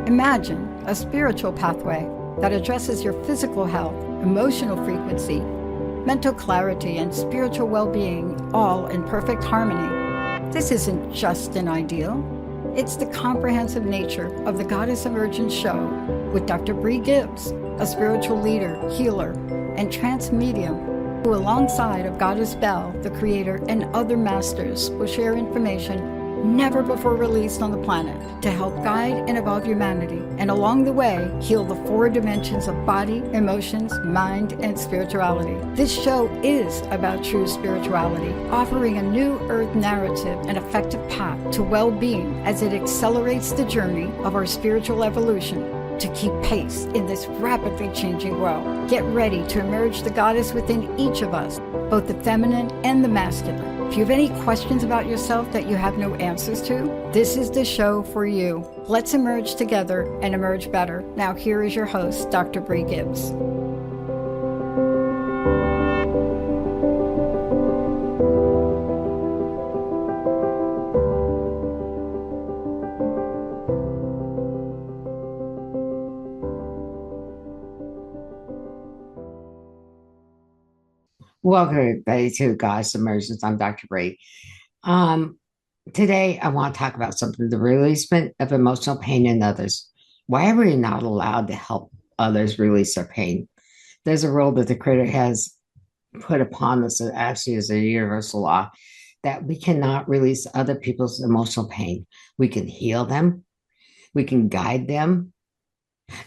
Imagine a spiritual pathway that addresses your physical health, emotional frequency, mental clarity, and spiritual well-being, all in perfect harmony. This isn't just an ideal. It's the comprehensive nature of the Goddess Emergence show with Dr. Brie Gibbs, a spiritual leader, healer, and trance medium, who alongside of Goddess Bell, the creator, and other masters will share information never before released on the planet to help guide and evolve humanity, and along the way, heal the 4 dimensions of body, emotions, mind, and spirituality. This show is about true spirituality, offering a new earth narrative and effective path to well-being as it accelerates the journey of our spiritual evolution to keep pace in this rapidly changing world. Get ready to emerge the goddess within each of us, both the feminine and the masculine. If you have any questions about yourself that you have no answers to, this is the show for you. Let's emerge together and emerge better. Now here is your host, Dr. Brie Gibbs. Welcome everybody to Goddess Emergence. I'm Dr. Brie. Today I want to talk about something, the releasement of emotional pain in others. Why are we not allowed to help others release their pain? There's a rule that the Creator has put upon us that actually is a universal law that we cannot release other people's emotional pain. We can heal them, we can guide them.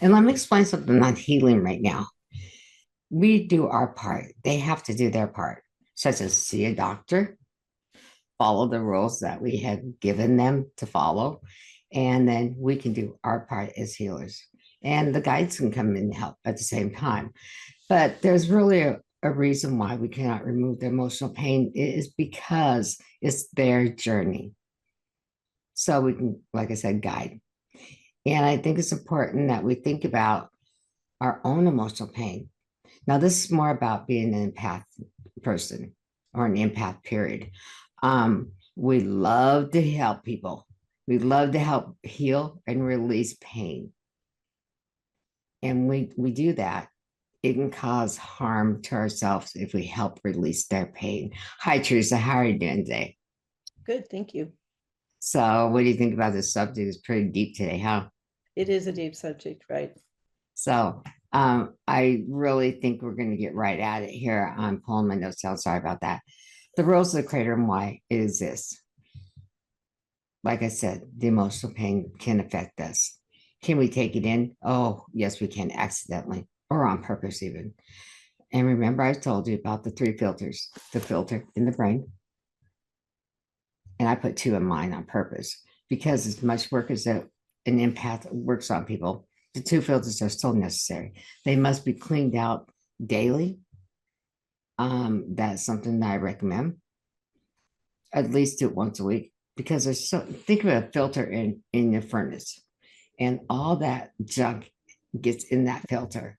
And let me explain something on healing right now. We do our part. They have to do their part, such as see a doctor, follow the rules that we had given them to follow, and then we can do our part as healers. And the guides can come in and help at the same time. But there's really a reason why we cannot remove the emotional pain. It is because it's their journey. So we can, like I said, guide. And I think it's important that we think about our own emotional pain. Now, this is more about being an empath person or an empath, period. We love to help people. We love to help heal and release pain. And we do that. It can cause harm to ourselves if we help release their pain. Hi, Theresa. How are you doing today? Good, thank you. So what do you think about this subject? It's pretty deep today, huh? It is a deep subject, right? So I really think we're going to get right at it here. I'm pulling my notes out. Sorry about that. The rules of the Creator and why it exists. Like I said, the emotional pain can affect us. Can we take it in? Oh, yes, we can, accidentally or on purpose even. And remember, I told you about the 3 filters, the filter in the brain. And I put 2 in mine on purpose because as much work as an empath works on people, the 2 filters are still necessary. They must be cleaned out daily. That's something that I recommend. At least do it once a week because there's so, think of a filter in your furnace and all that junk gets in that filter.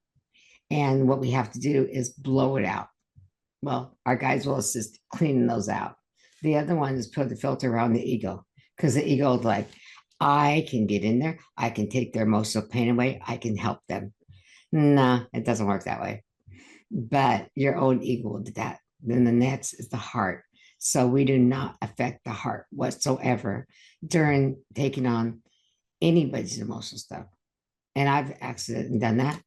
And what we have to do is blow it out. Well, our guides will assist cleaning those out. The other one is put the filter around the ego because the ego is like, I can get in there. I can take their emotional pain away. I can help them. Nah, it doesn't work that way. But your own ego will do that. Then the next is the heart. So we do not affect the heart whatsoever during taking on anybody's emotional stuff. And I've accidentally done that.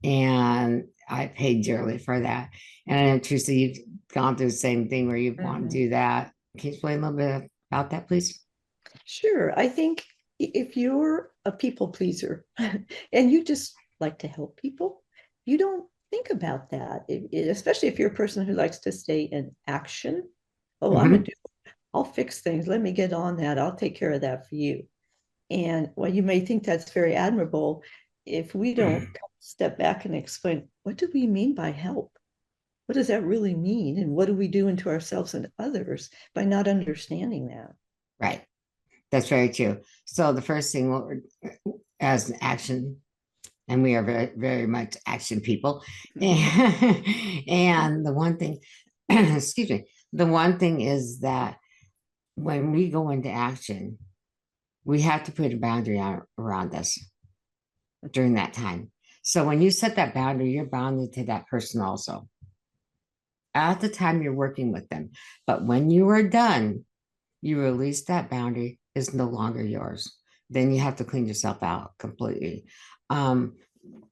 And I paid dearly for that. And I know, Teresa, you've gone through the same thing where you want to do that. Can you explain a little bit about that, please? Sure. I think if you're a people pleaser and you just like to help people, you don't think about that, especially if you're a person who likes to stay in action. Oh, I'll fix things. Let me get on that. I'll take care of that for you. And while you may think that's very admirable, if we don't step back and explain, what do we mean by help? What does that really mean? And what do we do into ourselves and others by not understanding that? Right. That's very true. So the first thing, as an action, and we are very, very much action people. And the one thing, excuse me, the one thing is that when we go into action, we have to put a boundary around us. during that time. So when you set that boundary, you're bounded to that person also at the time you're working with them. But when you are done, you release that boundary is no longer yours. Then you have to clean yourself out completely. Um,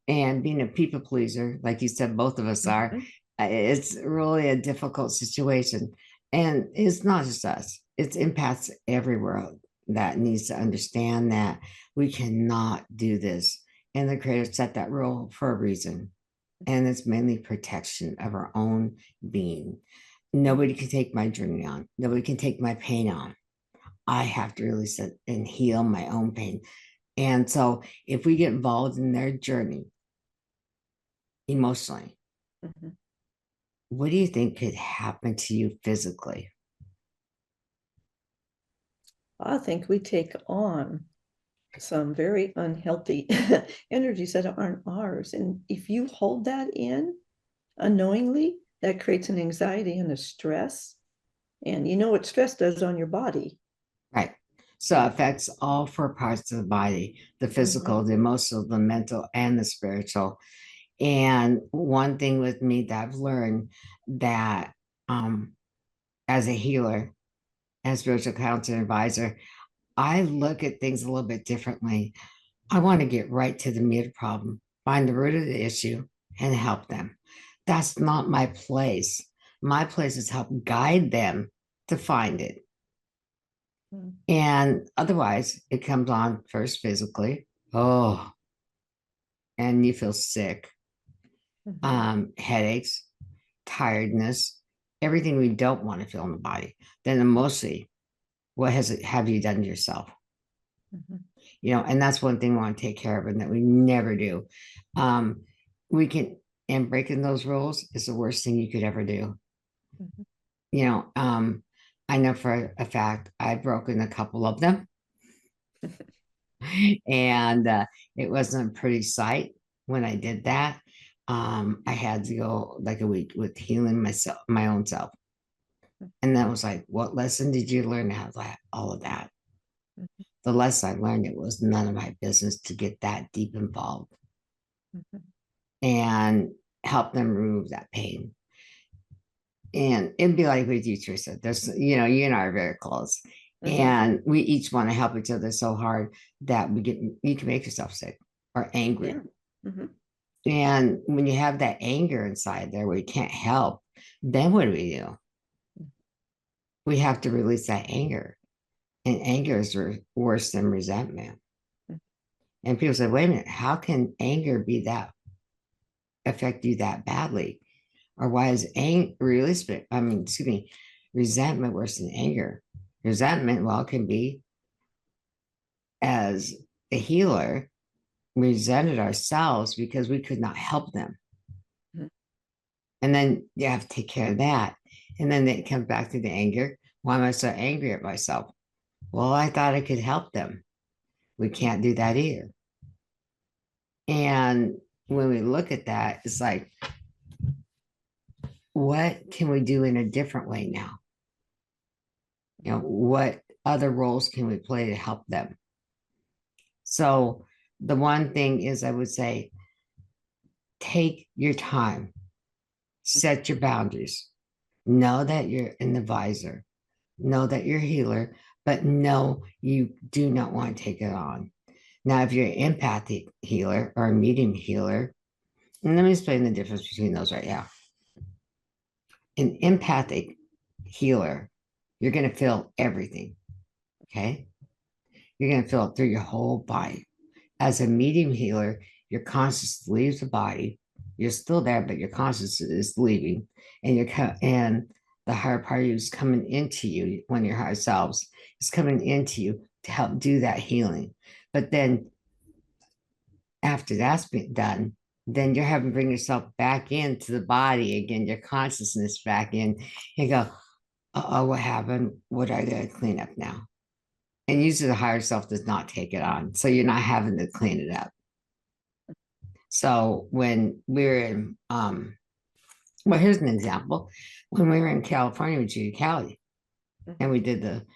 and being a people pleaser, like you said, both of us are, Mhm. it's really a difficult situation. And it's not just us, it's empaths everywhere that needs to understand that we cannot do this. And the creator set that rule for a reason. And it's mainly protection of our own being. Nobody can take my journey on. Nobody can take my pain on. I have to release it and heal my own pain. And so if we get involved in their journey emotionally, Mhm. what do you think could happen to you physically? I think we take on some very unhealthy energies that aren't ours. And if you hold that in unknowingly, that creates an anxiety and a stress. And you know what stress does on your body. Right. So it affects all four parts of the body, the physical, Mhm. the emotional, the mental, and the spiritual. And one thing with me that I've learned that as a healer and spiritual counselor advisor, I look at things a little bit differently. I want to get right to the meat of the problem, find the root of the issue, and help them. That's not my place. My place is help guide them to find it. Mhm. And otherwise, it comes on first physically. Oh, and you feel sick, Mhm. headaches, tiredness, everything we don't want to feel in the body. Then emotionally, what has it have you done to yourself? Mhm. And that's one thing we want to take care of and that we never do. Um, we can, and breaking those rules is the worst thing you could ever do. Mhm. You know, um, I know for a fact I've broken a couple of them, and it wasn't a pretty sight when I did that. I had to go like a week with healing myself, my own self. And that was like, what lesson did you learn out of that? All of that. Mhm. The lesson I learned, it was none of my business to get that deep involved Mhm. and help them remove that pain. And it'd be like with you, Teresa. You and I are very close. Mhm. And we each want to help each other so hard that you can make yourself sick or Yeah. angry. Mhm. And when you have that anger inside there where you can't help, then what do? We have to release that anger. And anger is worse than resentment. Mhm. And people say, wait a minute, how can anger be that affect you that badly? Or why is resentment worse than anger? Resentment, well, can be as a healer, we resented ourselves because we could not help them. Mhm. And then you have to take care of that. And then it comes back to the anger. Why am I so angry at myself? Well, I thought I could help them. We can't do that either. And when we look at that, it's like, what can we do in a different way now? What other roles can we play to help them? So the one thing is, I would say, take your time, set your boundaries, know that you're an advisor, know that you're a healer, but no, you do not want to take it on. Now, if you're an empathic healer or a medium healer, and let me explain the difference between those right now. An empathic healer, you're going to feel everything. Okay. You're going to feel it through your whole body. As a medium healer, your conscious leaves the body. You're still there, but your conscious is leaving, and and the higher part of you is coming into you. One of your higher selves is coming into you to help do that healing. But then after that's been done, then you're having to bring yourself back into the body again, your consciousness back in, and go, oh, what happened? What I gotta clean up now? And usually the higher self does not take it on. So you're not having to clean it up. So when we were in, well, here's an example. When we were in California with Judy Cali, and we did the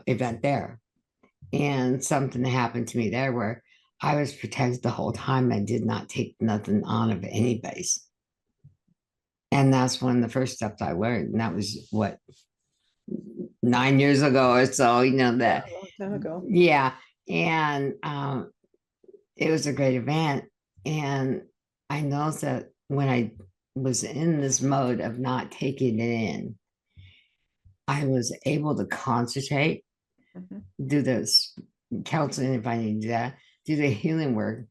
event there, and something happened to me there where I was protected the whole time. I did not take nothing on of anybody's. And that's one of the first steps I learned. And that was what, 9 years ago or so, Yeah, that, a long time ago. yeah. And it was a great event. And I know that when I was in this mode of not taking it in, I was able to concentrate, Mhm. do this counseling if I need to do that, do the healing work,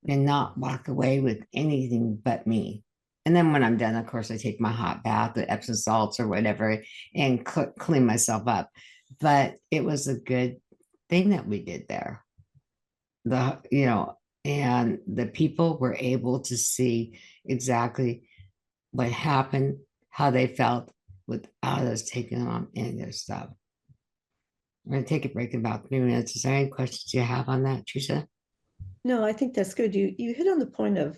and not walk away with anything but me. And then when I'm done, of course, I take my hot bath, the Epsom salts or whatever, and clean myself up. But it was a good thing that we did there. And the people were able to see exactly what happened, how they felt without us taking on any of their stuff. We're going to take a break in about 3 minutes. Is there any questions you have on that, Theresa? No, I think that's good. You hit on the point of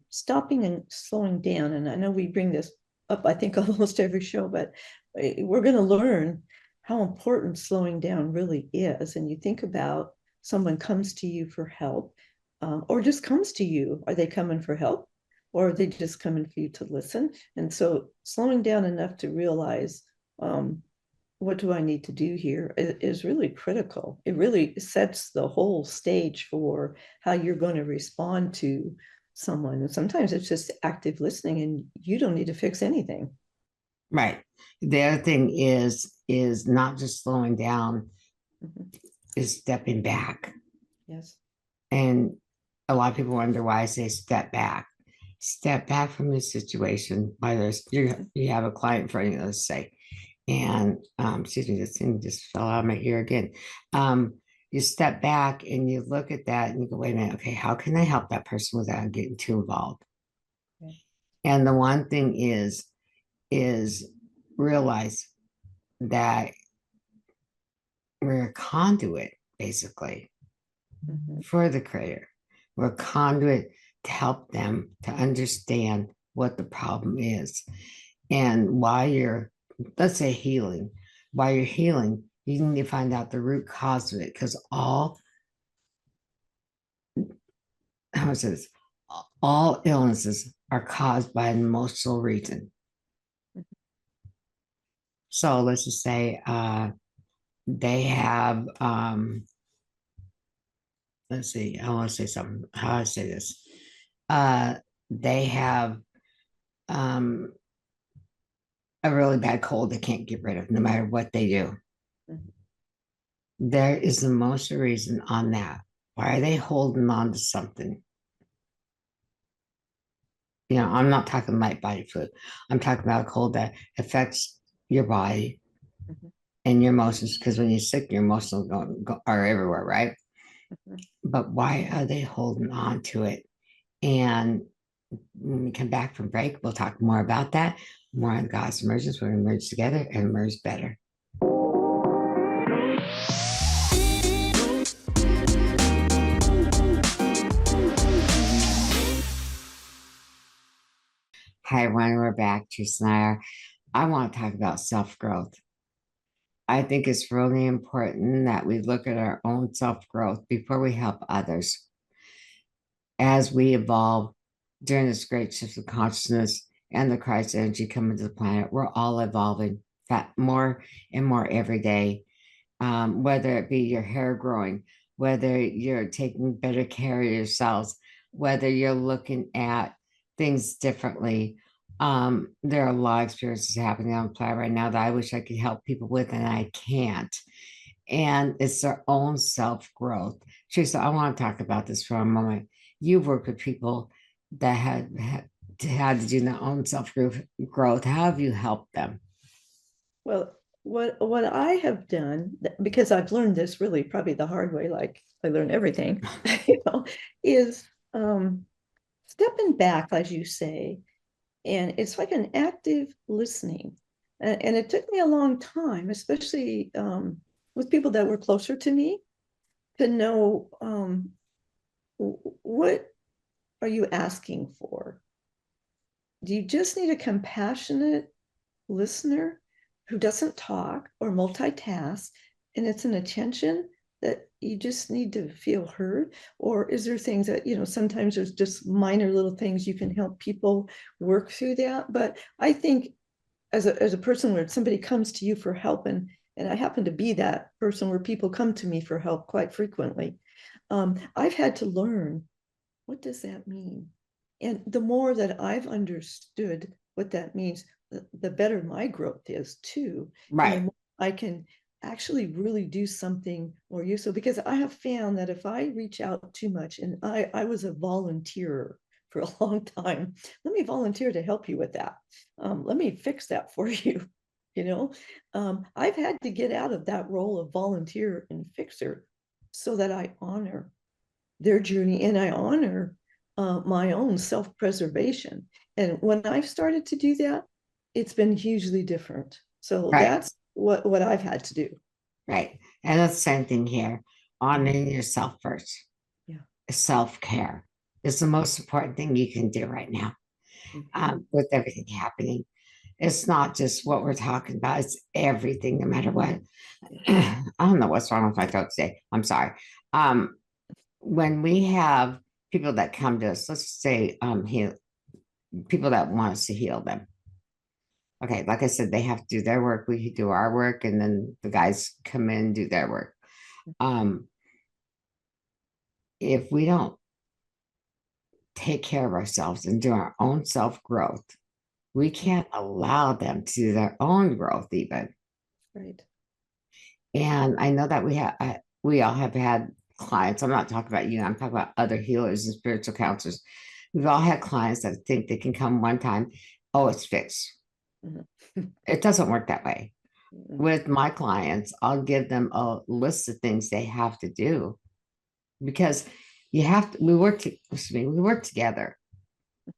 stopping and slowing down. And I know we bring this up, I think, almost every show, but we're going to learn how important slowing down really is. And you think about someone comes to you for help, or just comes to you. Are they coming for help? Or are they just coming for you to listen? And so slowing down enough to realize, what do I need to do here is really critical. It really sets the whole stage for how you're going to respond to someone. And sometimes it's just active listening and you don't need to fix anything. Right. The other thing is not just slowing down, Mhm. is stepping back. Yes. And a lot of people wonder why I say step back. Step back from the situation, whether you have a client in front of you, let's say, and excuse me, this thing just fell out of my ear again. You step back and you look at that and you go, wait a minute, okay, how can I help that person without getting too involved? Okay. And the one thing is realize that we're a conduit, basically, Mhm. for the creator. We're a conduit to help them to understand what the problem is. And while you're, let's say, healing, while you're healing, you need to find out the root cause of it, because how is this? All illnesses are caused by an emotional reason. So let's just say they have let's see, I want to say something. How do I say this? Uh, they have um, a really bad cold they can't get rid of no matter what they do. Mhm. There is the most reason on that. Why are they holding on to something? I'm not talking light body flu. I'm talking about a cold that affects your body Mhm. and your emotions. Because when you're sick, your emotions are everywhere, right? Mhm. But why are they holding on to it? And when we come back from break, we'll talk more about that. More on God's emergence. We're going to merge together and emerge better. Hi, everyone. We're back. Teresa and I want to talk about self growth. I think it's really important that we look at our own self growth before we help others. As we evolve during this great shift of consciousness and the Christ energy coming to the planet, we're all evolving more and more every day. Whether it be your hair growing, whether you're taking better care of yourselves, whether you're looking at things differently. There are a lot of experiences happening on the planet right now that I wish I could help people with, and I can't. And it's their own self growth. Teresa, I want to talk about this for a moment. You've worked with people that had to do their own self growth. How have you helped them? Well, what I have done, because I've learned this really probably the hard way, like I learn everything, is stepping back, as you say, and it's like an active listening. And it took me a long time, especially with people that were closer to me, to know, what are you asking for? Do you just need a compassionate listener who doesn't talk or multitask, and it's an attention? that you just need to feel heard? Or is there things that, sometimes there's just minor little things you can help people work through that? But I think as a person where somebody comes to you for help, and I happen to be that person where people come to me for help quite frequently, I've had to learn, what does that mean? And the more that I've understood what that means, the better my growth is too. And the Right. more I can actually really do something more useful, because I have found that if I reach out too much, and I was a volunteer for a long time, let me volunteer to help you with that. Let me fix that for you. I've had to get out of that role of volunteer and fixer so that I honor their journey and I honor my own self-preservation. And when I've started to do that, it's been hugely different. So Right. that's what I've had to do. Right. And that's the same thing here. Honoring yourself first. Yeah. Self-care is the most important thing you can do right now. With everything happening. It's not just what we're talking about, it's everything, no matter what. I don't know what's wrong with my throat today. I'm sorry. When we have people that come to us, let's say heal, people that want us to heal them. Okay, like I said, they have to do their work, we do our work, and then the guys come in and do their work. If we don't take care of ourselves and do our own self-growth, we can't allow them to do their own growth even. Right. And I know that we all have had clients. I'm not talking about you. I'm talking about other healers and spiritual counselors. We've all had clients that think they can come one time. Oh, it's fixed. It doesn't work that way. With my clients, I'll give them a list of things they have to do, because you have to. We work together.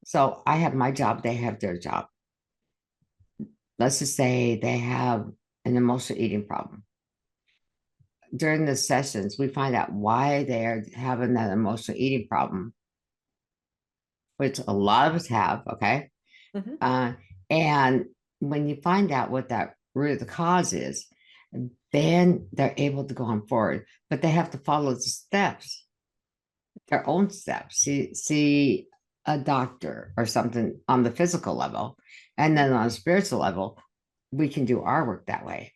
So I have my job. They have their job. Let's just say they have an emotional eating problem. During the sessions, we find out why they're having that emotional eating problem, which a lot of us have. Okay. And when you find out what that root of the cause is, then they're able to go on forward, but they have to follow the steps, their own steps. See a doctor or something on the physical level, and then on a spiritual level, we can do our work that way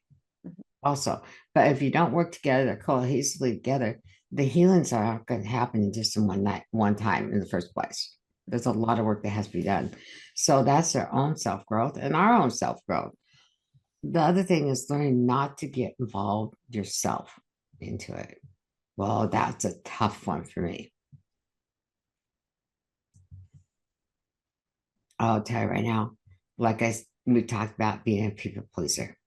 also. But if you don't work together cohesively together, the healings are not going to happen in just in one night, one time in the first place. There's a lot of work that has to be done. So that's their own self-growth and our own self-growth. The other thing is learning not to get involved yourself into it. Well, that's a tough one for me. I'll tell you right now, like we talked about being a people pleaser.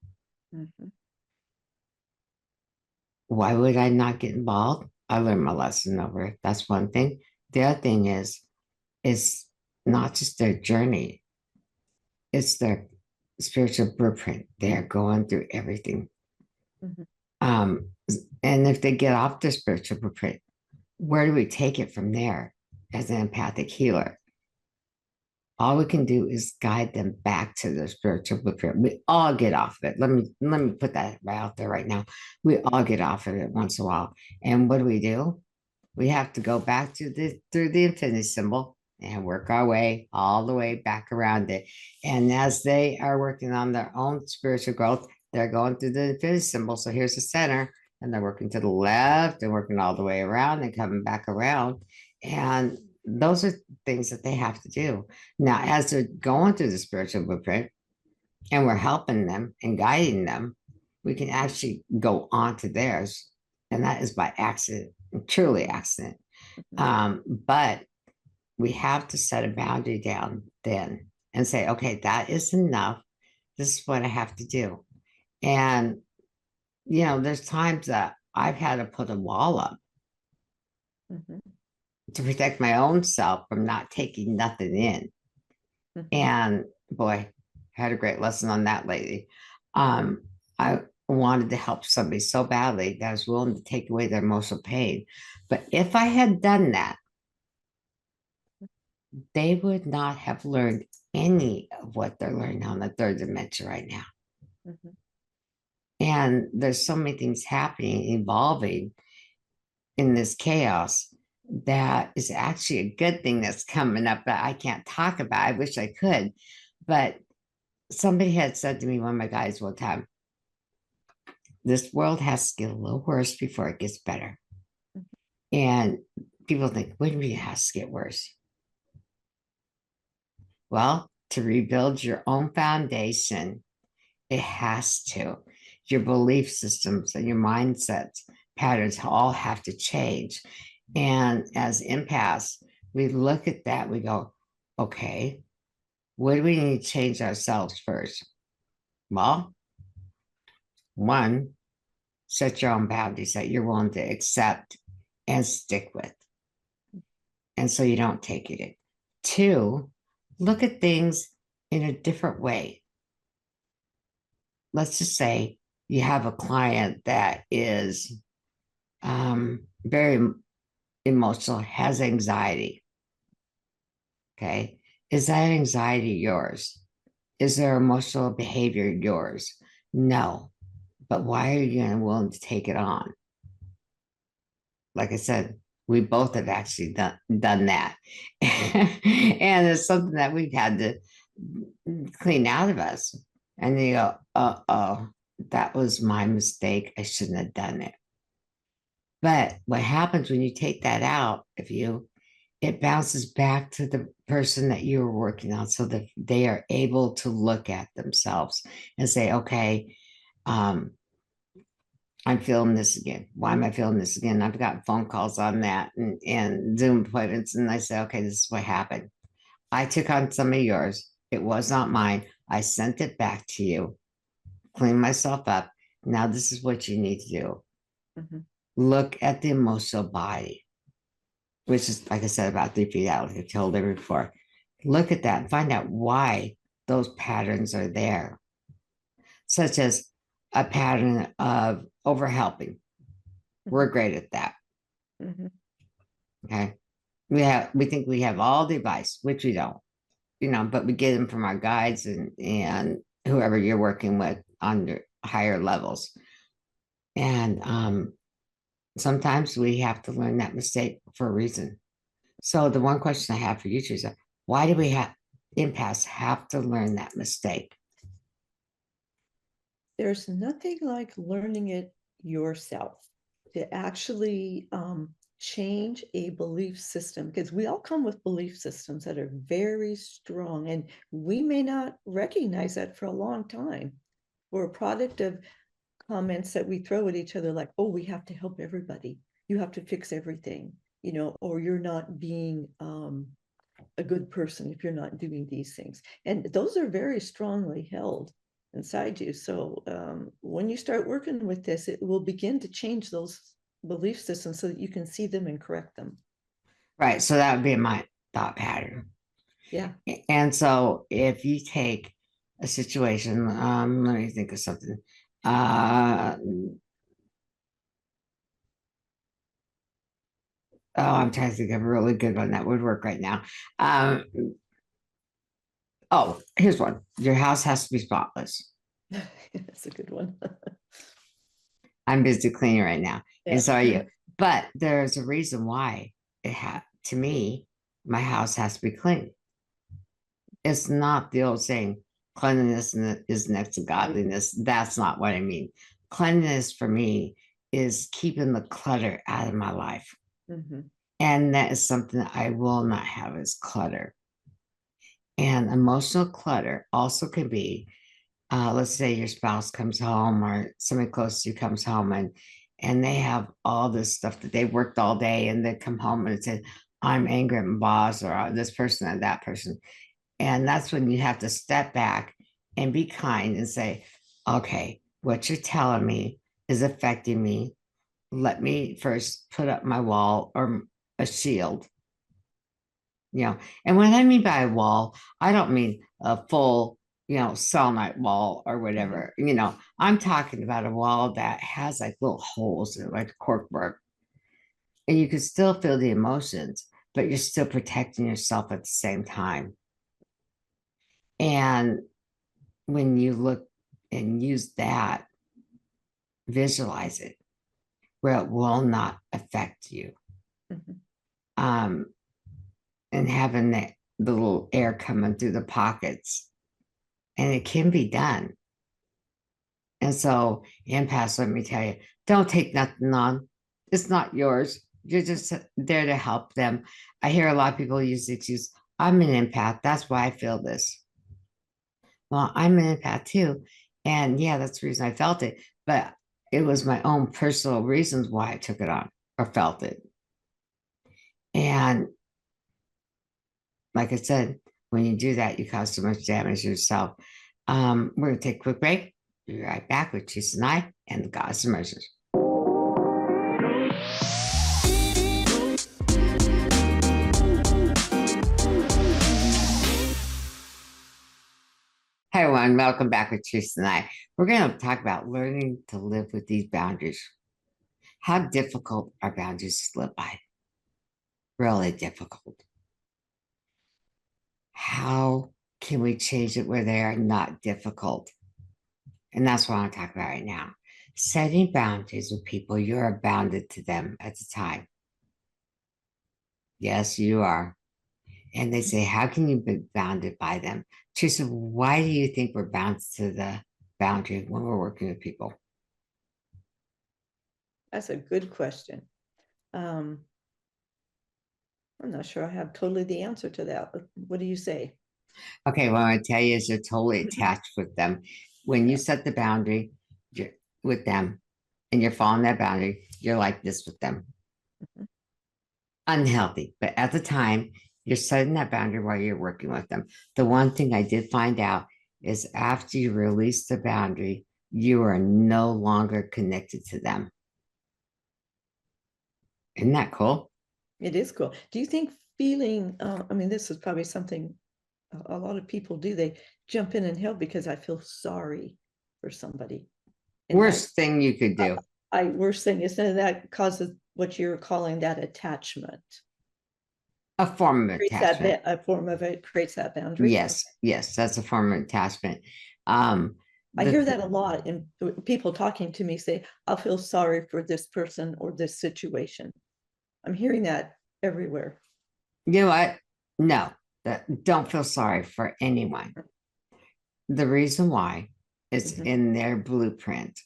Why would I not get involved? I learned my lesson over it. That's one thing. The other thing is not just their journey, it's their spiritual blueprint. They're going through everything. And if they get off their spiritual blueprint, where do we take it from there as an empathic healer? All we can do is guide them back to their spiritual blueprint. We all get off of it. Let me put that right out there right now. We all get off of it once in a while. And what do? We have to go back to through the infinity symbol and work our way all the way back around it. And as they are working on their own spiritual growth, they're going through the infinity symbol. So here's the center, and they're working to the left and working all the way around and coming back around. And those are things that they have to do. Now, as they're going through the spiritual blueprint and we're helping them and guiding them, we can actually go on to theirs. And that is by accident, truly accident. But we have to set a boundary down then and say, okay, that is enough. This is what I have to do. And, there's times that I've had to put a wall up to protect my own self from not taking nothing in. And boy, I had a great lesson on that lately. I wanted to help somebody so badly that I was willing to take away their emotional pain. But if I had done that, they would not have learned any of what they're learning on the third dimension right now. And there's so many things happening, evolving, in this chaos that is actually a good thing that's coming up that I can't talk about. I wish I could, but somebody had said to me, one of my guys one time, this world has to get a little worse before it gets better. And people think, what do you mean it has to get worse? Well, to rebuild your own foundation, it has to. Your belief systems and your mindsets, patterns all have to change. And as empaths, we look at that, we go, okay, what do we need to change ourselves first? Well, one, set your own boundaries that you're willing to accept and stick with. And so you don't take it in. Two, look at things in a different way. Let's just say you have a client that is very emotional, has anxiety. Okay. Is that anxiety yours? Is their emotional behavior yours? No. But why are you willing to take it on? Like I said, we both have actually done that. And it's something that we've had to clean out of us. And you go, oh, that was my mistake. I shouldn't have done it. But what happens when you take that out of you, it bounces back to the person that you were working on so that they are able to look at themselves and say, okay, I'm feeling this again. Why am I feeling this again? I've got phone calls on that and Zoom appointments. And I say, okay, this is what happened. I took on some of yours. It was not mine. I sent it back to you, cleaned myself up. Now this is what you need to do. Mm-hmm. Look at the emotional body, which is, like I said, about 3 feet out, like I told her before. Look at that and find out why those patterns are there, such as a pattern of overhelping. Mm-hmm. We're great at that. Mm-hmm. Okay. We think we have all the advice, which we don't, but we get them from our guides and whoever you're working with on higher levels. And sometimes we have to learn that mistake for a reason. So the one question I have for you, Theresa, why do we have empaths have to learn that mistake? There's nothing like learning it yourself to actually change a belief system, because we all come with belief systems that are very strong, and we may not recognize that for a long time. We're a product of comments that we throw at each other like, oh, we have to help everybody. You have to fix everything, or you're not being a good person if you're not doing these things. And those are very strongly held inside you. So when you start working with this, it will begin to change those belief systems so that you can see them and correct them. Right. So that would be my thought pattern. Yeah. And so if you take a situation, let me think of something. I'm trying to think of a really good one that would work right now. Here's one. Your house has to be spotless. That's a good one. I'm busy cleaning right now. Yeah. And so are you. But there's a reason why to me, my house has to be clean. It's not the old saying, cleanliness is next to godliness. That's not what I mean. Cleanliness for me is keeping the clutter out of my life. Mm-hmm. And that is something that I will not have as clutter. And emotional clutter also can be, let's say your spouse comes home or somebody close to you comes home and they have all this stuff that they worked all day and they come home and say, I'm angry at my boss or this person and that person. And that's when you have to step back and be kind and say, okay, what you're telling me is affecting me. Let me first put up my wall or a shield. And what I mean by a wall, I don't mean a full, selenite wall or whatever. Mm-hmm. I'm talking about a wall that has like little holes in it, like corkboard. And you can still feel the emotions, but you're still protecting yourself at the same time. And when you look and use that, visualize it. where it will not affect you. Mhm. And having the little air coming through the pockets, and it can be done. And so, empaths, let me tell you, don't take nothing on. It's not yours. You're just there to help them. I hear a lot of people use the excuse, I'm an empath. That's why I feel this. Well, I'm an empath too. And yeah, that's the reason I felt it. But it was my own personal reasons why I took it on or felt it. And like I said, when you do that, you cause so much damage yourself. We're going to take a quick break. Be right back with Teresa and I and the Goddess Emergence. Hi, everyone. Welcome back with Teresa and I. We're going to talk about learning to live with these boundaries. How difficult are boundaries to live by? Really difficult. How can we change it where they are not difficult? And that's what I want to talk about right now. Setting boundaries with people, you're bounded to them at the time. Yes, you are. And they say, how can you be bounded by them? Teresa, why do you think we're bound to the boundary when we're working with people? That's a good question. I'm not sure I have totally the answer to that. What do you say? Okay, what I want to tell you is you're totally attached with them. When you set the boundary with them and you're following that boundary, you're like this with them. Mhm. Unhealthy. But at the time, you're setting that boundary while you're working with them. The one thing I did find out is after you release the boundary, you are no longer connected to them. Isn't that cool? It is cool. Do you think feeling, I mean, this is probably something a lot of people do. They jump in and help because I feel sorry for somebody. And Worst thing you could do. worst thing is that causes what you're calling that attachment. A form of Creates attachment. a form of it, creates that boundary. Yes, yes, that's a form of attachment. I hear that a lot, and people talking to me say, I'll feel sorry for this person or this situation. I'm hearing that everywhere. You know what? No, don't feel sorry for anyone. The reason why is Mhm. in their blueprint.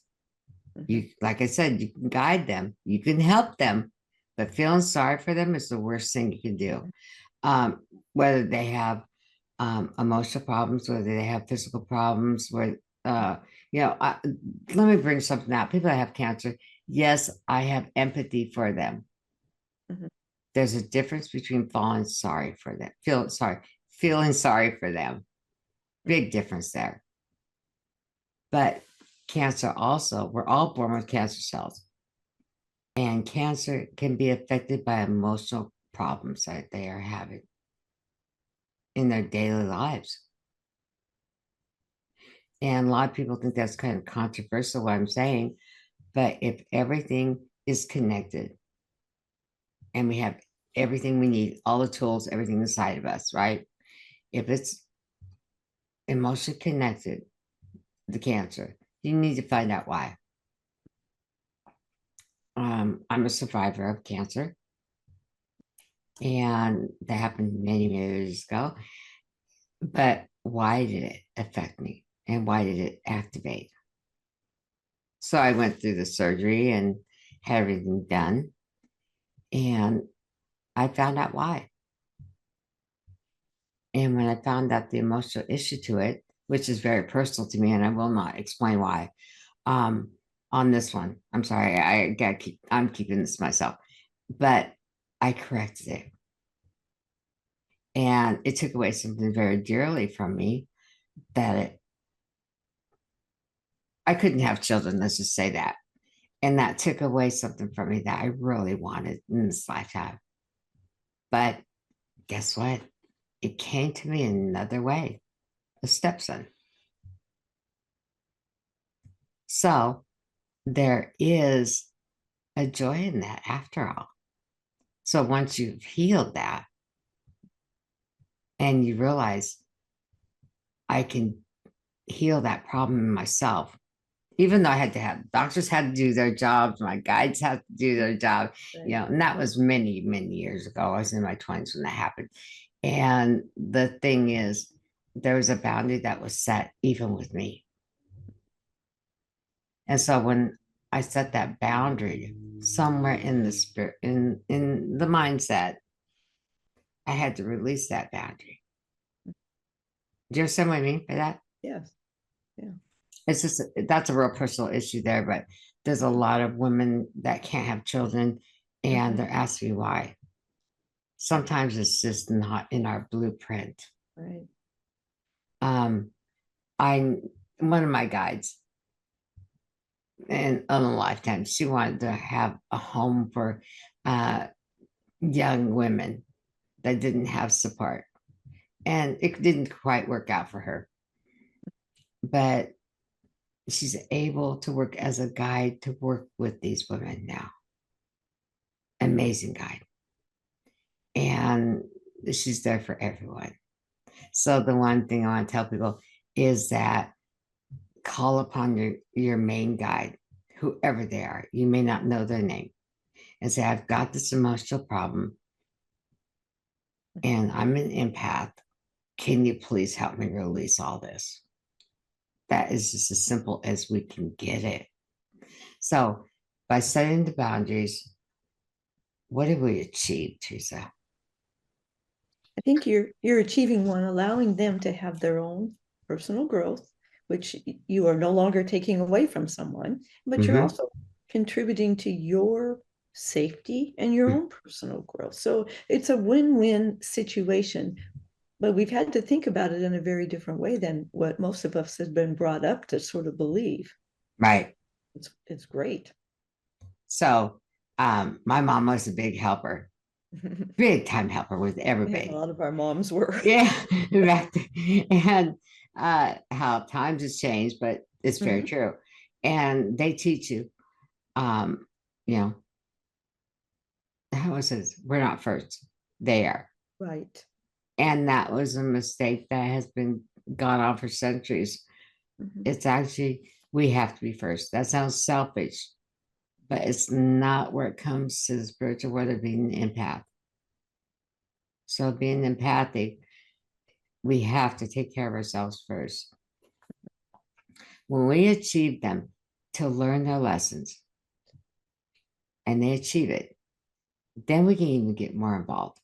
Mhm. You, like I said, you can guide them, you can help them, but feeling sorry for them is the worst thing you can do. Whether they have emotional problems, whether they have physical problems, where you know, let me bring something out. People that have cancer, yes, I have empathy for them. Mhm. There's a difference between feeling sorry for them, feeling sorry for them. Big difference there. But cancer also, we're all born with cancer cells. And cancer can be affected by emotional problems that they are having in their daily lives. And a lot of people think that's kind of controversial, what I'm saying. But if everything is connected and we have everything we need, all the tools, everything inside of us, right? If it's emotionally connected, the cancer, you need to find out why. I'm a survivor of cancer, and that happened many, many years ago. But why did it affect me? And why did it activate? So I went through the surgery and had everything done. And I found out why. And when I found out the emotional issue to it, which is very personal to me, and I will not explain why, um, on this one, I'm sorry, I'm keeping this to myself, but I corrected it. And it took away something very dearly from me that I couldn't have children, let's just say that. And that took away something from me that I really wanted in this lifetime. But guess what? It came to me another way, a stepson. So there is a joy in that after all. So once you've healed that and you realize I can heal that problem in myself Even though I had to have doctors had to do their jobs, my guides had to do their job, Right. and that was many, many years ago. I was in my 20s when that happened. And the thing is, there was a boundary that was set even with me. And so when I set that boundary somewhere in the spirit, in the mindset, I had to release that boundary. Do you understand what I mean by that? Yes. Yeah. It's just that's a real personal issue there, but there's a lot of women that can't have children and they're asking me why. Sometimes it's just not in our blueprint. Right. Um, I one of my guides in a lifetime, she wanted to have a home for uh, young women that didn't have support. And it didn't quite work out for her. But she's able to work as a guide to work with these women now. Amazing guide. And she's there for everyone. So the one thing I want to tell people is that call upon your main guide, whoever they are. You may not know their name, and say, I've got this emotional problem and I'm an empath. Can you please help me release all this? That is just as simple as we can get it. So by setting the boundaries, what have we achieved, Theresa? I think you're achieving one, allowing them to have their own personal growth, which you are no longer taking away from someone, but you're also contributing to your safety and your own personal growth. So it's a win-win situation. But we've had to think about it in a very different way than what most of us have been brought up to sort of believe. Right. It's great. So my mom was a big helper, big time helper with A everybody. lot of our moms were. Yeah, and how times has changed, but it's very true. And they teach you, um, you know, how it says, we're not first, they are. Right. And that was a mistake that has been gone on for centuries. It's actually, we have to be first. That sounds selfish, but it's not where it comes to the spiritual world of being an empath. So being empathic, we have to take care of ourselves first. When we achieve them to learn their lessons and they achieve it, then we can even get more involved.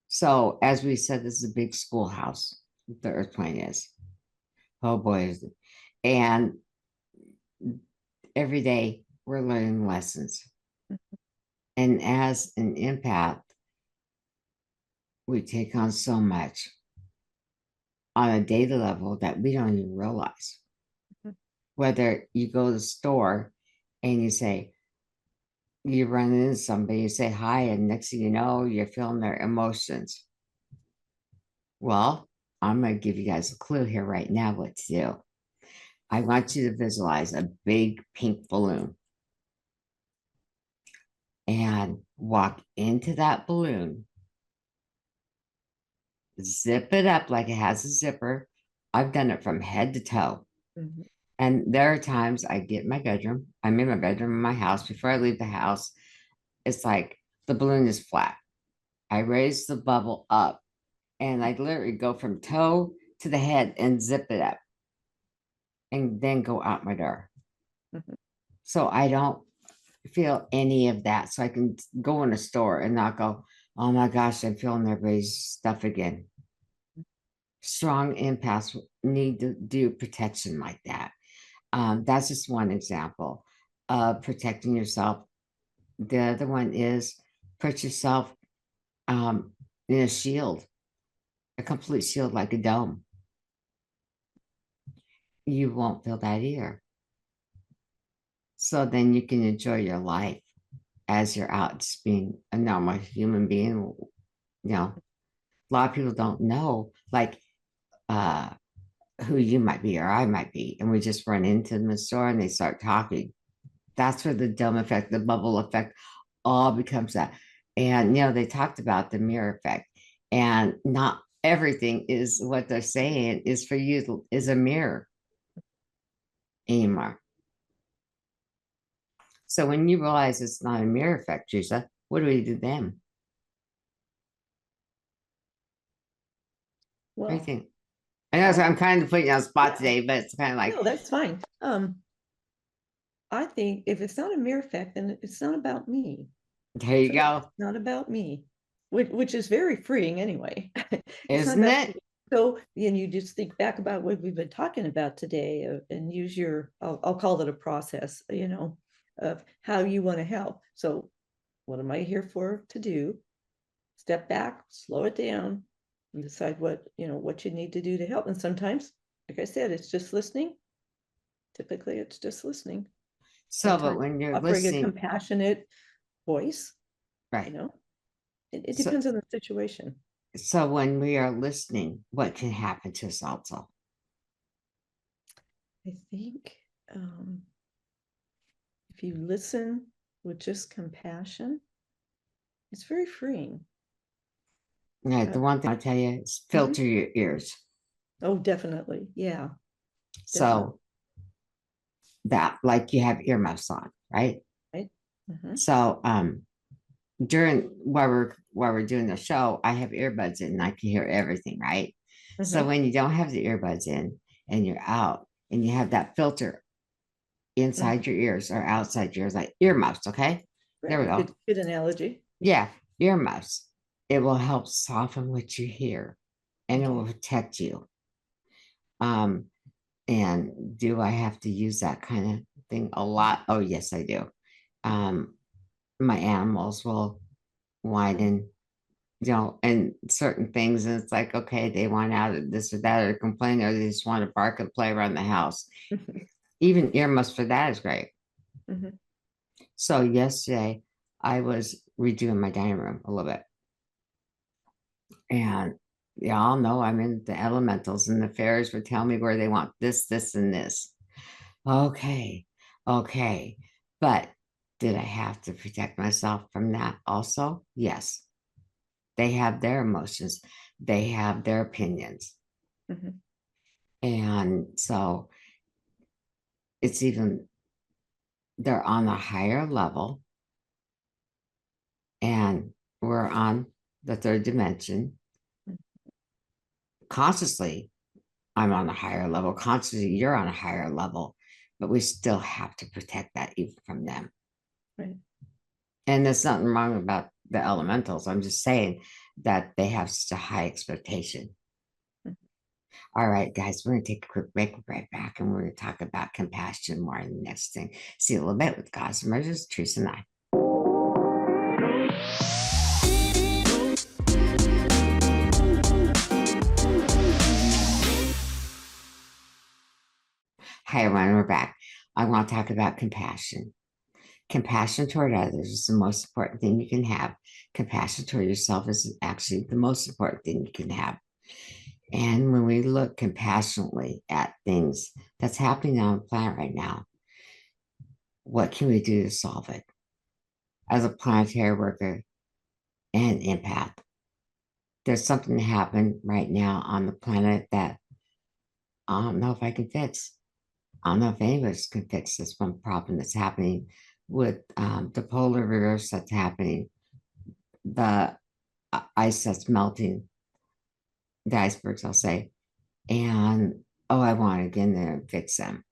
So as we said, this is a big schoolhouse, the earth plane is. Oh boy, is it. And every day we're learning lessons. And as an empath, we take on so much on a daily level that we don't even realize. Whether you go to the store and you say, you run into somebody, you say hi, and next thing you know, you're feeling their emotions. Well, I'm going to give you guys a clue here right now what to do. I want you to visualize a big pink balloon and walk into that balloon, zip it up like it has a zipper. I've done it from head to toe. And there are times I get in my bedroom. I'm in my bedroom in my house. Before I leave the house, it's like the balloon is flat. I raise the bubble up and I literally go from toe to the head and zip it up and then go out my door. So I don't feel any of that. So I can go in a store and not go, oh my gosh, I'm feeling everybody's stuff again. Strong empaths need to do protection like that. That's just one example of protecting yourself. The other one is put yourself in a shield, a complete shield like a dome. You won't feel that either. So then you can enjoy your life as you're out just being a normal human being. You know, a lot of people don't know like who you might be or I might be. And we just run into them in the store and they start talking. That's where the dome effect, the bubble effect all becomes that. And, you know, they talked about the mirror effect and not everything is what they're saying is for you is a mirror. anymore. So when you realize it's not a mirror effect, Teresa, what do we do then? What do you Well, think? I know I'm kind of putting you on the spot today, but it's kind of like, no, that's fine. I think if it's not a mirror effect, then it's not about me. there you go. It's not about me, which is very freeing anyway. It's not Isn't about it? me. So, and you just think back about what we've been talking about today, and use your, I'll call it a process, of how you want to help. So what am I here for to do? Step back, slow it down, and decide what you need to do to help. And sometimes, like I said, it's just listening. Typically, it's just listening. So, but Sometimes when you're offering a listening, compassionate voice, right. it So, depends on the situation. so when we are listening, what can happen to us also? I think if you listen with just compassion, it's very freeing. Right. The one thing I'll tell you is filter your ears. Oh, definitely. Yeah. So that, like you have earmuffs on, right? Right. Mm-hmm. So during while we're doing the show, I have earbuds in and I can hear everything, right? So when you don't have the earbuds in and you're out and you have that filter inside your ears or outside your ears, like earmuffs, okay? There we go. Good analogy. Yeah, earmuffs. It will help soften what you hear and it will protect you. And do I have to use that kind of thing a lot? Oh, yes, I do. My animals will whine and certain things, and it's like, okay, they want out of this or that or complain, or they just want to bark and play around the house. Even earmuffs for that is great. So yesterday I was redoing my dining room a little bit. And y'all know I'm in the elementals, and the fairies were telling me where they want this, this, and this. Okay, okay. But did I have to protect myself from that also? Yes. They have their emotions, they have their opinions. And so it's even, they're on a higher level, and we're on the third dimension. Consciously, I'm on a higher level. Consciously, you're on a higher level, but we still have to protect that even from them. Right. And there's nothing wrong about the elementals. I'm just saying that they have such a high expectation. All right, guys, we're going to take a quick break. We'll be right back, and we're going to talk about compassion more in the next thing. See you a little bit with God's Emergence, Theresa and I. Hi, everyone. We're back. I want to talk about compassion. Compassion toward others is the most important thing you can have. Compassion toward yourself is actually the most important thing you can have. And when we look compassionately at things that's happening on the planet right now, what can we do to solve it? As a planetary worker and empath, there's something happening right now on the planet that I don't know if I can fix. I don't know if any of us can fix this one problem that's happening with the polar reverse that's happening, the ice that's melting, the icebergs, I'll say. And oh, I want to get in there and fix them.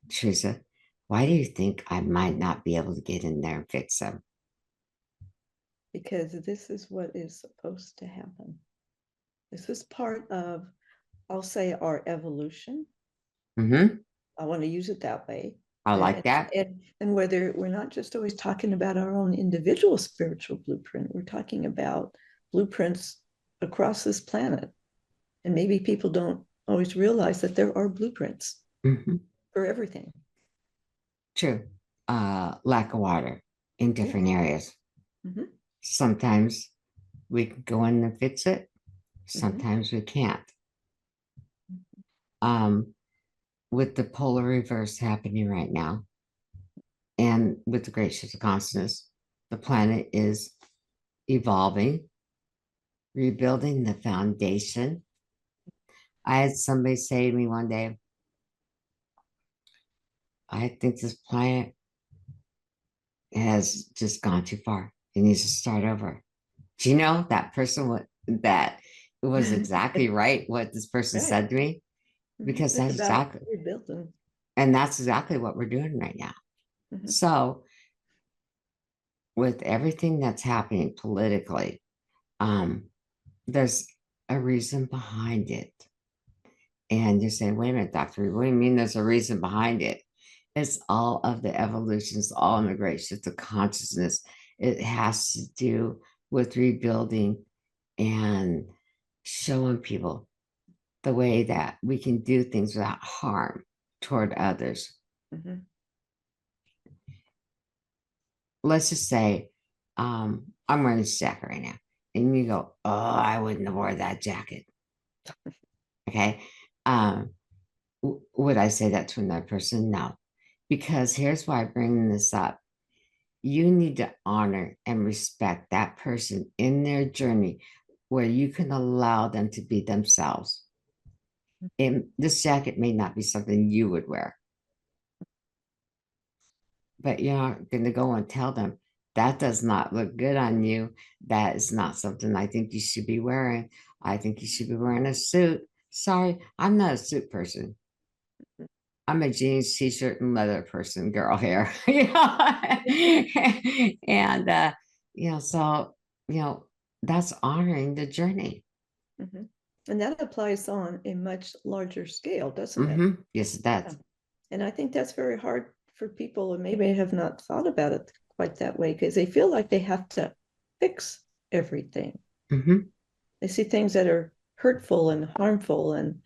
Teresa, why do you think I might not be able to get in there and fix them? Because this is what is supposed to happen. This is part of, I'll say, our evolution. I want to use it that way. I like that. And whether we're not just always talking about our own individual spiritual blueprint, we're talking about blueprints across this planet. And maybe people don't always realize that there are blueprints for everything. True. Lack of water in different areas. Sometimes we can go in and fix it. Sometimes we can't. With the polar reverse happening right now, and with the great shift of consciousness, the planet is evolving, rebuilding the foundation. I had somebody say to me one day, I think this client has just gone too far. He needs to start over. Do you know that person that was exactly right what this person Right. said to me? Because It's that's about exactly, rebuilding. and that's exactly what we're doing right now. Mhm. So with everything that's happening politically, um, there's a reason behind it. And you're saying, wait a minute, doctor, what do you mean there's a reason behind it? It's all of the evolutions, all immigration to consciousness. It has to do with rebuilding and showing people the way that we can do things without harm toward others. Mhm. Let's just say I'm wearing this jacket right now, and you go, oh, I wouldn't have wore that jacket. Okay. Um, would I say that to another person? No, because here's why I'm bringing this up. You need to honor and respect that person in their journey where you can allow them to be themselves. And this jacket may not be something you would wear, but you're not going to go and tell them that does not look good on you. That is not something I think you should be wearing. I think you should be wearing a suit. Sorry, I'm not a suit person. I'm a jeans, t-shirt, and leather person, girl hair. And so that's honoring the journey. Mhm. And that applies on a much larger scale, doesn't it? Yes, it Yeah. does. And I think that's very hard for people, and maybe have not thought about it quite that way because they feel like they have to fix everything. Hmm. They see things that are hurtful and harmful, and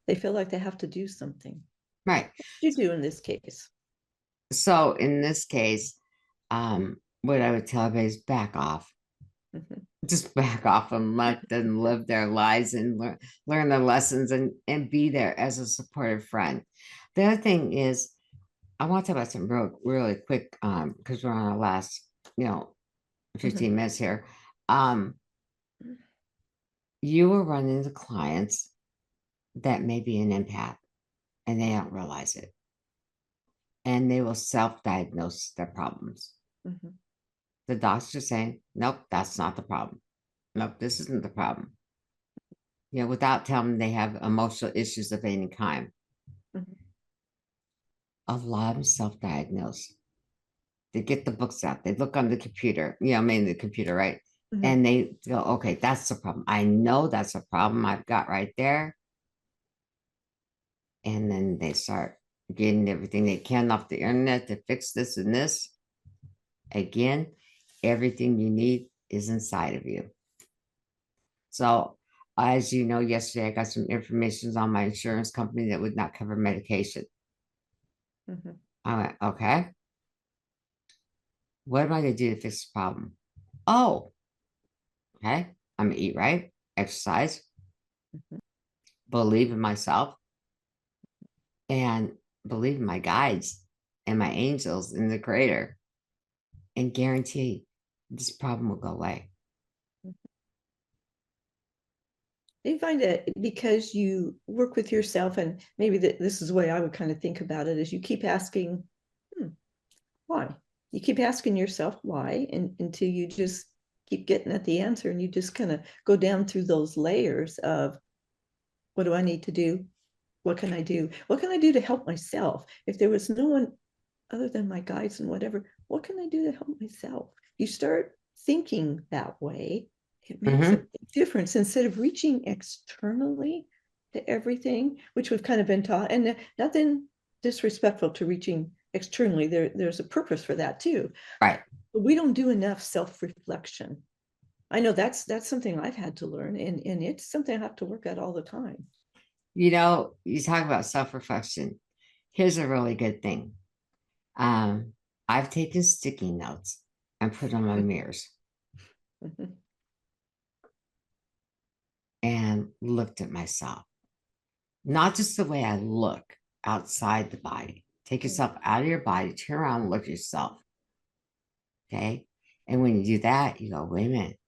they feel like they have to do something. Right. What did you do in this case? So in this case, what I would tell everybody is back off. Mhm. Just back off and let them live their lives and learn their lessons and be there as a supportive friend. The other thing is, I want to talk about something really quick, because we're on our last, you know, 15 Mhm. minutes here. Um, you are running into clients that may be an empath and they don't realize it. And they will self-diagnose their problems. Mhm. The doctor's saying, nope, that's not the problem. Nope, this isn't the problem. Without telling them they have emotional issues of any kind. Mhm. A lot of them self-diagnose. They get the books out. They look on the computer, mainly the computer, right? Mhm. And they go, okay, that's the problem. I know that's a problem I've got right there. And then they start getting everything they can off the internet to fix this and this. Again, everything you need is inside of you. So, as you know, yesterday I got some information on my insurance company that would not cover medication. Mhm. I went, okay, what am I going to do to fix the problem? Oh, okay, I'm going to eat right, exercise, Mhm. believe in myself, and believe in my guides and my angels in the creator, and guarantee this problem will go away. You find that because you work with yourself, and maybe this is the way I would kind of think about it, is you keep asking, why? You keep asking yourself why, and until you just keep getting at the answer, and you just kind of go down through those layers of what do I need to do? What can I do? What can I do to help myself? If there was no one other than my guides and whatever, what can I do to help myself? You start thinking that way, it makes a Mm-hmm. big difference instead of reaching externally to everything, which we've kind of been taught. And nothing disrespectful to reaching externally. There's a purpose for that too. Right. But we don't do enough self-reflection. I know that's something I've had to learn, and it's something I have to work at all the time. You talk about self-reflection. Here's a really good thing. Um, I've taken sticky notes and put them on mirrors Mhm. and looked at myself. Not just the way I look outside the body. Take yourself out of your body, turn around and look at yourself. Okay. And when you do that, you go, wait a minute,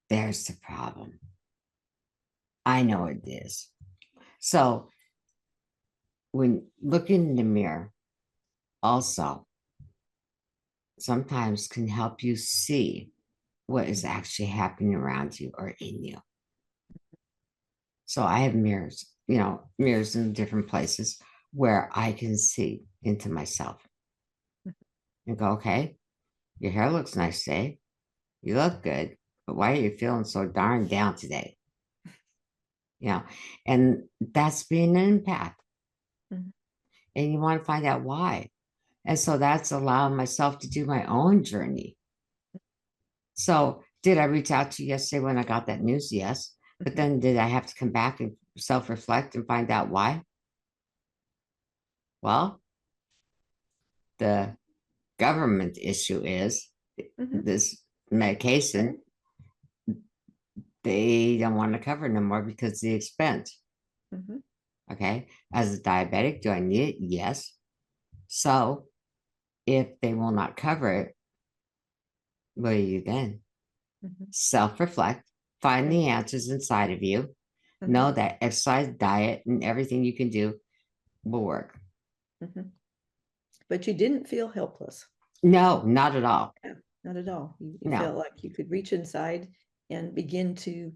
there's the problem. I know it is. So when looking in the mirror also sometimes can help you see what is actually happening around you or in you. So I have mirrors, mirrors in different places where I can see into myself and go, okay, your hair looks nice today. You look good, but why are you feeling so darn down today? And that's being an empath. Mhm. And you want to find out why. And so that's allowing myself to do my own journey. So did I reach out to you yesterday when I got that news? Yes. But then did I have to come back and self-reflect and find out why? Well, the government issue is Mhm. this medication, they don't want to cover no more because of the expense. Mhm. Okay. As a diabetic, do I need it? Yes. So if they will not cover it, what do you then? Mhm. Self-reflect, find the answers inside of you, Mhm. know that exercise, diet, and everything you can do will work. Mhm. But you didn't feel helpless. No, not at all. Yeah, not at all. You No, felt like you could reach inside and begin to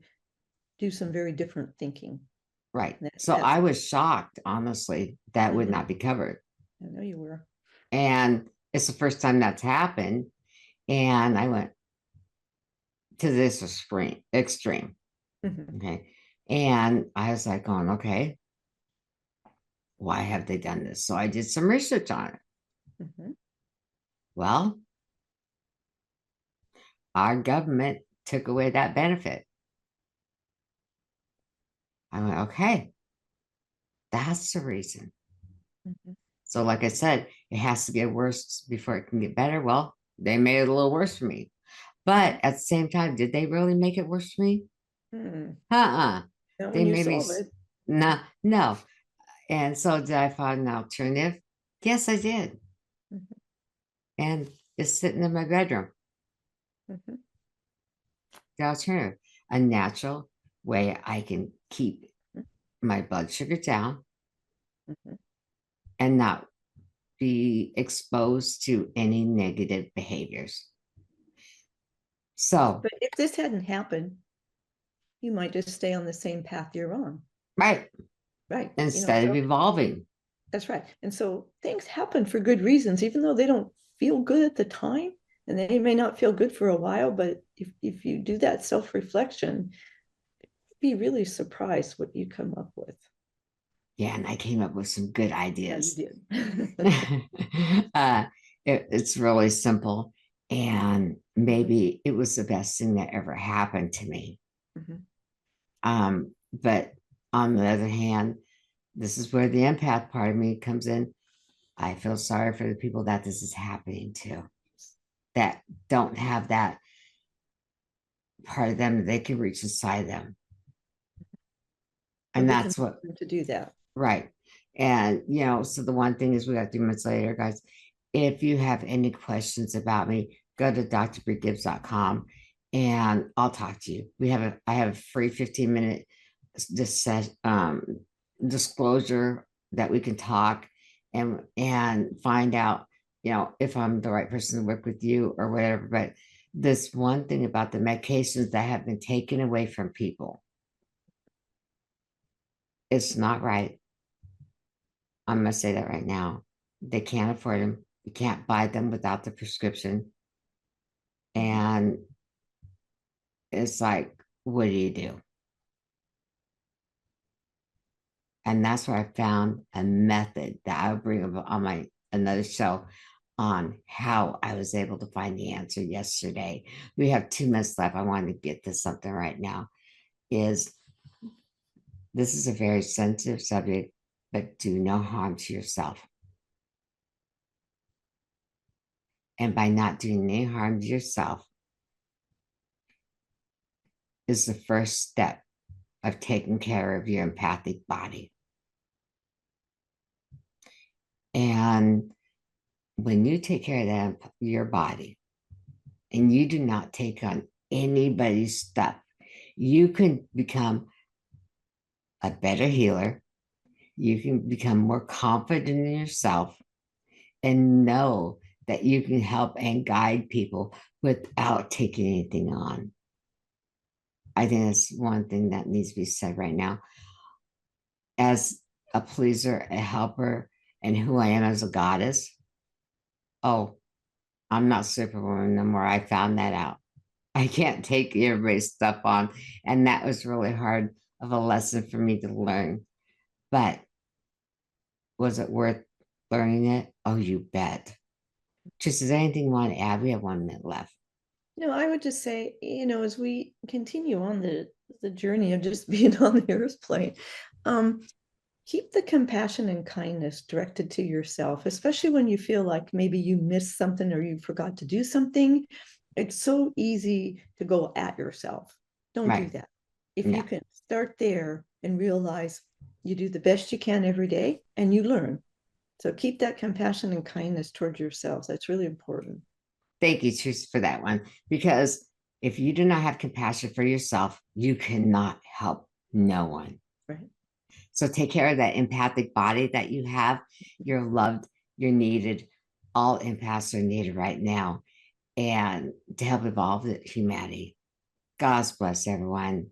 do some very different thinking. right. That, So that's I was shocked, honestly, that would Mhm. not be covered. I know you were. And it's the first time that's happened. And I went to this extreme. Mhm. Okay. And I was like, going, okay, why have they done this? So I did some research on it. Mhm. Well, our government took away that benefit. I went, okay, that's the reason. Mhm. So, like I said, it has to get worse before it can get better. Well, they made it a little worse for me. But at the same time, did they really make it worse for me? Hmm. Uh-uh. Not They when you made me, solve it. no, no. And so did I find an alternative? Yes, I did. Mhm. And it's sitting in my bedroom. Mhm. The alternative, a natural way I can keep my blood sugar down Mhm. and not be exposed to any negative behaviors. So, But if this hadn't happened, you might just stay on the same path you're on. right, Right. instead of So evolving. that's right. And so things happen for good reasons, even though they don't feel good at the time. And they may not feel good for a while, but if you do that self-reflection, be really surprised what you come up with. Yeah, and I came up with some good Yeah, you ideas. did. uh, it's really simple. And maybe it was the best thing that ever happened to me. Mhm. But on the other hand, this is where the empath part of me comes in. I feel sorry for the people that this is happening to, that don't have that part of them that they can reach inside them. Well, And we can that's what, learn to do that. right. And, so the one thing is we got 3 months later, guys. If you have any questions about me, go to drbriegibbs.com and I'll talk to you. I have a free 15-minute disclosure that we can talk and find out, if I'm the right person to work with you or whatever. But this one thing about the medications that have been taken away from people, it's not right. I'm going to say that right now. They can't afford them. You can't buy them without the prescription. And it's like, what do you do? And that's where I found a method that I'll bring up on my another show on how I was able to find the answer yesterday. We have 2 minutes left. I wanted to get to something right now. This is a very sensitive subject, but do no harm to yourself. And by not doing any harm to yourself is the first step of taking care of your empathic body. And when you take care of your body and you do not take on anybody's stuff, you can become a better healer. you can become more confident in yourself and know that you can help and guide people without taking anything on. I think that's one thing that needs to be said right now. As a pleaser, a helper, and who I am as a goddess, oh, I'm not Superwoman no more. I found that out. I can't take everybody's stuff on. And that was really hard of a lesson for me to learn. But was it worth learning it? Oh, you bet. Just does anything you want to add? We have 1 minute left. No, I would just say, as we continue on the journey of just being on the earth plane, keep the compassion and kindness directed to yourself, especially when you feel like maybe you missed something or you forgot to do something. It's so easy to go at yourself. Don't do that. If you can start there and realize you do the best you can every day and you learn. So keep that compassion and kindness towards yourselves. That's really important. Thank you, Theresa, for that one. Because if you do not have compassion for yourself, you cannot help no one. Right. So take care of that empathic body that you have. You're loved, you're needed. All empaths are needed right now. And to help evolve humanity. God's bless everyone.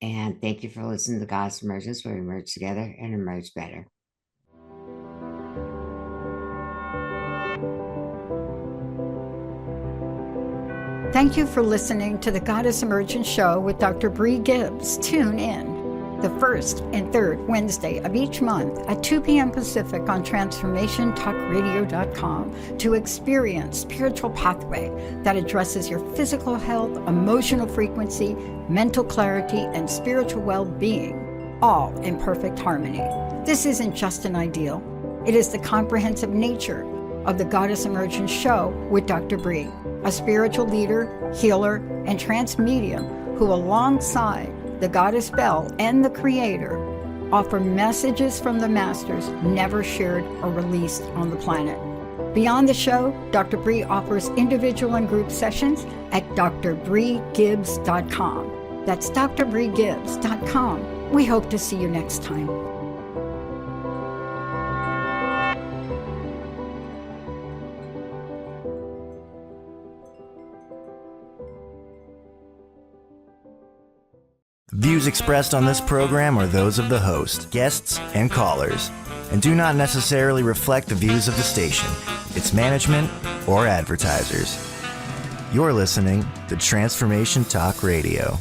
And thank you for listening to God's Emergence, where we emerge together and emerge better. Thank you for listening to the Goddess Emergence Show with Dr. Brie Gibbs. Tune in the first and third Wednesday of each month at 2 p.m. Pacific on TransformationTalkRadio.com to experience spiritual pathway that addresses your physical health, emotional frequency, mental clarity, and spiritual well-being, all in perfect harmony. This isn't just an ideal. It is the comprehensive nature of the Goddess Emergence Show with Dr. Brie, a spiritual leader, healer, and trance medium who, alongside the Goddess Bell and the Creator, offer messages from the masters never shared or released on the planet. Beyond the show, Dr. Brie offers individual and group sessions at drbriegibbs.com. That's drbriegibbs.com. We hope to see you next time. Views expressed on this program are those of the host, guests, and callers, and do not necessarily reflect the views of the station, its management, or advertisers. You're listening to Transformation Talk Radio.